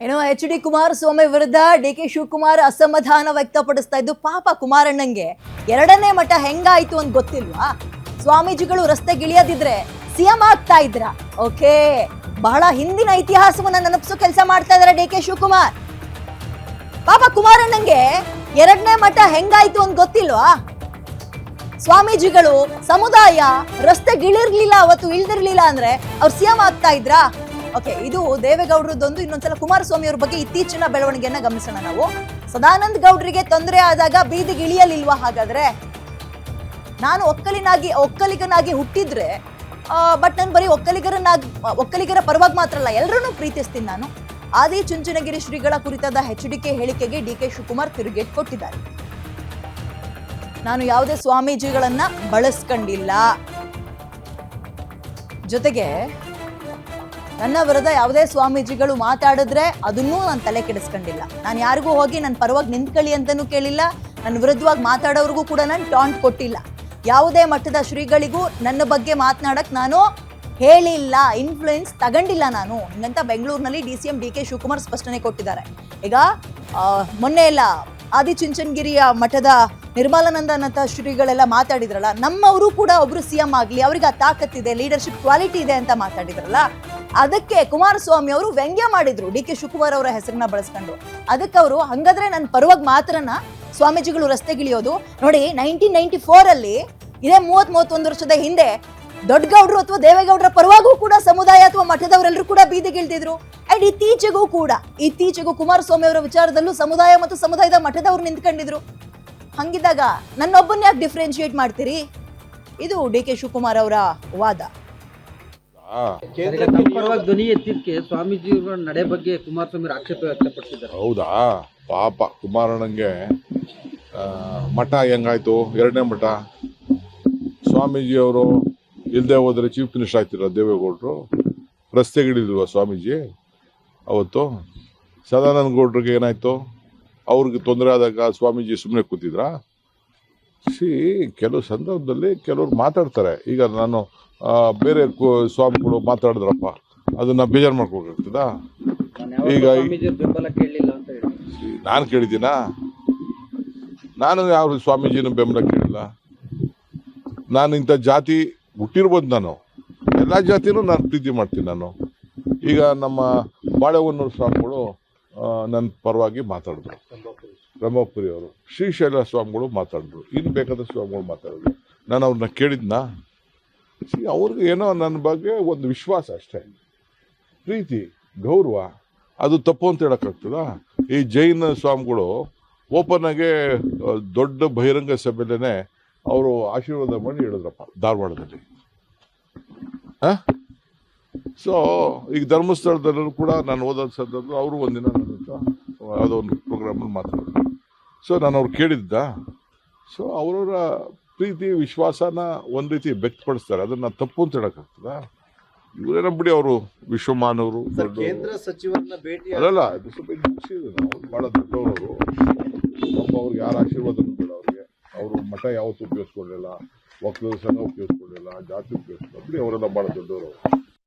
ಏನೋ HD ಕುಮಾರಸ್ವಾಮಿ ವಿರುದ್ಧ DK Shivakumar ಅಸಮಾಧಾನ ವ್ಯಕ್ತಪಡಿಸ್ತಾ ಇದ್ದು ಪಾಪ ಕುಮಾರಣ್ಣಂಗೆ ಎರಡನೇ ಮಠ ಹೆಂಗಾಯ್ತು ಅಂತ ಗೊತ್ತಿಲ್ವಾ? ಸ್ವಾಮೀಜಿಗಳು ರಸ್ತೆಗಿಳಿಯದಿದ್ರೆ ಸಿಎಂ ಆಗ್ತಾ ಇದ್ರ? ಓಕೆ, ಬಹಳ ಹಿಂದಿನ ಇತಿಹಾಸವನ್ನ ನೆನಪಿಸೋ ಕೆಲಸ ಮಾಡ್ತಾ ಇದಾರೆ DK ಶಿವಕುಮಾರ್. ಪಾಪ ಕುಮಾರಣ್ಣಂಗೆ ಎರಡನೇ ಮಠ ಹೆಂಗಾಯ್ತು ಅಂತ ಗೊತ್ತಿಲ್ವಾ? ಸ್ವಾಮೀಜಿಗಳು ಸಮುದಾಯ ರಸ್ತೆಗಿಳಿರ್ಲಿಲ್ಲ, ಅವತ್ತು ಇಳ್ದಿರ್ಲಿಲ್ಲ ಅಂದ್ರೆ ಅವ್ರು ಸಿಎಂ ಆಗ್ತಾ ಇದ್ರಾ? ಓಕೆ, ಇದು ದೇವೇಗೌಡರದೊಂದು. ಇನ್ನೊಂದ್ಸಲ ಕುಮಾರಸ್ವಾಮಿ ಅವ್ರ ಬಗ್ಗೆ ಇತ್ತೀಚಿನ ಬೆಳವಣಿಗೆಯನ್ನ ಗಮನಿಸೋಣ ನಾವು. ಸದಾನಂದ ಗೌಡರಿಗೆ ತೊಂದರೆ ಆದಾಗ ಬೀದಿಗೆ ಇಳಿಯಲಿಲ್ವಾ? ಹಾಗಾದ್ರೆ ನಾನು ಒಕ್ಕಲಿಗನಾಗಿ ಹುಟ್ಟಿದ್ರೆ ಬಟ್ ನಾನು ಬರೀ ಒಕ್ಕಲಿಗರ ಪರವಾಗಿ ಮಾತ್ರ ಅಲ್ಲ, ಎಲ್ಲರನ್ನೂ ಪ್ರೀತಿಸ್ತೀನಿ ನಾನು. ಆದಿ ಚುಂಚನಗಿರಿ ಶ್ರೀಗಳ ಕುರಿತಾದ HDK ಹೇಳಿಕೆಗೆ DK ಶಿವಕುಮಾರ್ ತಿರುಗೇಟ್ ಕೊಟ್ಟಿದ್ದಾರೆ. ನಾನು ಯಾವುದೇ ಸ್ವಾಮೀಜಿಗಳನ್ನ ಬಳಸ್ಕೊಂಡಿಲ್ಲ, ಜೊತೆಗೆ ನನ್ನ ವಿರುದ್ಧ ಯಾವುದೇ ಸ್ವಾಮೀಜಿಗಳು ಮಾತಾಡಿದ್ರೆ ಅದನ್ನೂ ನಾನು ತಲೆ ಕೆಡಿಸ್ಕೊಂಡಿಲ್ಲ. ನಾನು ಯಾರಿಗೂ ಹೋಗಿ ನನ್ನ ಪರವಾಗಿ ನಿಂತ್ಕೊಳ್ಳಿ ಅಂತನೂ ಕೇಳಿಲ್ಲ, ನನ್ನ ವಿರುದ್ಧವಾಗಿ ಮಾತಾಡೋರಿಗೂ ಕೂಡ ನಾನು ಟಾಂಟ್ ಕೊಟ್ಟಿಲ್ಲ. ಯಾವುದೇ ಮಟ್ಟದ ಶ್ರೀಗಳಿಗೂ ನನ್ನ ಬಗ್ಗೆ ಮಾತನಾಡಕ್ ನಾನು ಹೇಳಿಲ್ಲ, ಇನ್ಫ್ಲೂಯೆನ್ಸ್ ತಗೊಂಡಿಲ್ಲ ನಾನು ಹಿಂಗಂತ ಬೆಂಗಳೂರಿನಲ್ಲಿ DCM DK ಶಿವಕುಮಾರ್ ಸ್ಪಷ್ಟನೆ ಕೊಟ್ಟಿದ್ದಾರೆ. ಈಗ ಮೊನ್ನೆ ಎಲ್ಲ ಆದಿಚುಂಚನಗಿರಿಯ ಮಠದ ನಿರ್ಮಲಾನಂದನಾಥ ಶ್ರೀಗಳೆಲ್ಲ ಮಾತಾಡಿದ್ರಲ್ಲ, ನಮ್ಮವರು ಕೂಡ ಒಬ್ರು ಸಿಎಂ ಆಗ್ಲಿ, ಅವ್ರಿಗೆ ಆ ತಾಕತ್ತಿದೆ, ಲೀಡರ್ಶಿಪ್ ಕ್ವಾಲಿಟಿ ಇದೆ ಅಂತ ಮಾತಾಡಿದ್ರಲ್ಲ, ಅದಕ್ಕೆ ಕುಮಾರಸ್ವಾಮಿ ಅವರು ವ್ಯಂಗ್ಯ ಮಾಡಿದ್ರು DK ಶಿವಕುಮಾರ್ ಅವರ ಹೆಸರನ್ನ ಬಳಸ್ಕೊಂಡು. ಅದಕ್ಕೆ ಅವರು ಹಂಗಾದ್ರೆ ನನ್ನ ಪರವಾಗಿ ಮಾತ್ರನ ಸ್ವಾಮೀಜಿಗಳು ರಸ್ತೆಗಿಳಿಯೋದು ನೋಡಿ. 1994 ಅಲ್ಲಿ ಇದೇ 30-31 ವರ್ಷದ ಹಿಂದೆ ದೊಡ್ಡಗೌಡರು ಅಥವಾ ದೇವೇಗೌಡರ ಪರವಾಗೂ ಕೂಡ ಸಮುದಾಯ ಅಥವಾ ಮಠದವರೆಲ್ಲರೂ ಕೂಡ ಬೀದಿಗಿಳಿದಿದ್ರು. ಅಂಡ್ ಇತ್ತೀಚೆಗೂ ಕುಮಾರಸ್ವಾಮಿ ಅವರ ವಿಚಾರದಲ್ಲೂ ಸಮುದಾಯ ಮತ್ತು ಸಮುದಾಯದ ಮಠದವ್ರು ನಿಂತ್ಕೊಂಡಿದ್ರು. ಹಂಗಿದ್ದಾಗ ನನ್ನೊಬ್ಬನ್ನ ಯಾಕೆ ಡಿಫ್ರೆನ್ಶಿಯೇಟ್ ಮಾಡ್ತೀರಿ? ಇದು DK ಶಿವಕುಮಾರ್ ಅವರ ವಾದ. ಧ್ವನಿ ಎತ್ತಿದ್ದಕ್ಕೆ ಸ್ವಾಮೀಜಿ ನಡೆ ಬಗ್ಗೆ ಕುಮಾರಸ್ವಾಮಿ ಆಕ್ಷೇಪ ವ್ಯಕ್ತಪಡಿಸಿದ್ದಾರೆ. ಹೌದಾ? ಪಾಪ ಕುಮಾರಣ್ಣಂಗೆ ಮಠ ಹೆಂಗಾಯ್ತು, ಎರಡನೇ ಮಠ. ಸ್ವಾಮೀಜಿಯವರು ಇಲ್ಲದೆ ಹೋದರೆ ಚೀಫ್ ಮಿನಿಸ್ಟರ್ ಆಗ್ತಿರ ದೇವೇಗೌಡರು? ರಸ್ತೆಗಿಳಿಲ್ವ ಸ್ವಾಮೀಜಿ ಅವತ್ತು? ಸದಾನಂದ ಗೌಡ್ರಿಗೆ ಏನಾಯ್ತು? ಅವ್ರಿಗೆ ತೊಂದರೆ ಆದಾಗ ಸ್ವಾಮೀಜಿ ಸುಮ್ಮನೆ ಕೂತಿದ್ರಾ? ಕೆಲವು ಸಂದರ್ಭದಲ್ಲಿ ಕೆಲವ್ರು ಮಾತಾಡ್ತಾರೆ. ಈಗ ನಾನು ಬೇರೆ ಸ್ವಾಮಿಗಳು ಮಾತಾಡಿದ್ರಪ್ಪ, ಅದನ್ನ ಬೇಜಾರು ಮಾಡ್ಕೋಬೇಕಾಗ್ತದಾ? ಈಗ ನಾನು ಕೇಳಿದ್ದೀನಾ? ನಾನು ಯಾವ ಸ್ವಾಮೀಜಿನ ಬೆಂಬಲ ಕೇಳಿಲ್ಲ. ನಾನು ಇಂಥ ಜಾತಿ ಹುಟ್ಟಿರ್ಬೋದು, ನಾನು ಎಲ್ಲ ಜಾತಿನೂ ನಾನು ಪ್ರೀತಿ ಮಾಡ್ತೀನಿ. ನಾನು ಈಗ ನಮ್ಮ ಬಾಳೆಹೊನ್ನೂರು ಸ್ವಾಮಿಗಳು ನನ್ನ ಪರವಾಗಿ ಮಾತಾಡಿದ್ರು, ಬ್ರಹ್ಮಪುರಿ ಅವರು, ಶ್ರೀಶೈಲ ಸ್ವಾಮಿಗಳು ಮಾತಾಡಿದ್ರು, ಇನ್ನು ಬೇಕಾದ ಸ್ವಾಮಿಗಳು ಮಾತಾಡಿದ್ರು. ನಾನು ಅವ್ರನ್ನ ಕೇಳಿದ್ನಾ? ಅವ್ರಿಗೆ ಏನೋ ನನ್ನ ಬಗ್ಗೆ ಒಂದು ವಿಶ್ವಾಸ ಅಷ್ಟೇ, ಪ್ರೀತಿ, ಗೌರವ. ಅದು ತಪ್ಪು ಅಂತ ಹೇಳೋಕ್ಕಾಗ್ತದ? ಈ ಜೈನ ಸ್ವಾಮಿಗಳು ಓಪನ್ ಆಗಿ ದೊಡ್ಡ ಬಹಿರಂಗ ಸಭೆಯಲ್ಲೇ ಅವರು ಆಶೀರ್ವಾದ ಮಾಡಿ ಹೇಳಿದ್ರಪ್ಪ ಧಾರವಾಡದಲ್ಲಿ. ಸೊ ಈಗ ಧರ್ಮಸ್ಥಳದಲ್ಲೂ ಕೂಡ ನಾನು ಓದೋದು ಸಂದರ್ಭ ಅವರು ಒಂದಿನ ನನ್ನ ಯಾವುದೋ ಒಂದು ಪ್ರೋಗ್ರಾಮಲ್ಲಿ ಮಾತಾಡಿದ್ರು. ಸೊ ನಾನು ಅವ್ರು ಕೇಳಿದ್ದ. ಸೊ ಅವರ ಪ್ರೀತಿ ವಿಶ್ವಾಸನ ಒಂದು ರೀತಿ ವ್ಯಕ್ತಪಡಿಸ್ತಾರೆ, ಅದನ್ನ ತಪ್ಪು ಅಂತ ಹೇಳಕ್ಕಾಗ್ತದ? ಇವರೇನ ಬಿಡಿ, ಅವರು ವಿಶ್ವಮಾನವರು, ಕೇಂದ್ರ ಸಚಿವರನ್ನ ಭೇಟಿ ಅದಲ್ಲ, ಬಹಳ ದೊಡ್ಡವರು. ಅವ್ರಿಗೆ ಯಾರ ಆಶೀರ್ವಾದನೂ ಬೇಡ ಅವ್ರಿಗೆ. ಅವರು ಮಠ ಯಾವತ್ತೂ ಉಪಯೋಗಿಸ್ಕೊಳ್ಳಿಲ್ಲ, ಒಕ್ಕಲಿಗರ ಸಂಘ ಉಪಯೋಗಿಸ್ಕೊಳ್ಳಿಲ್ಲ, ಜಾತಿ ಉಪಯೋಗಿಸ್ಕೊಳ್ಳಿ, ಅವರೆಲ್ಲ ಬಹಳ ದೊಡ್ಡವರು.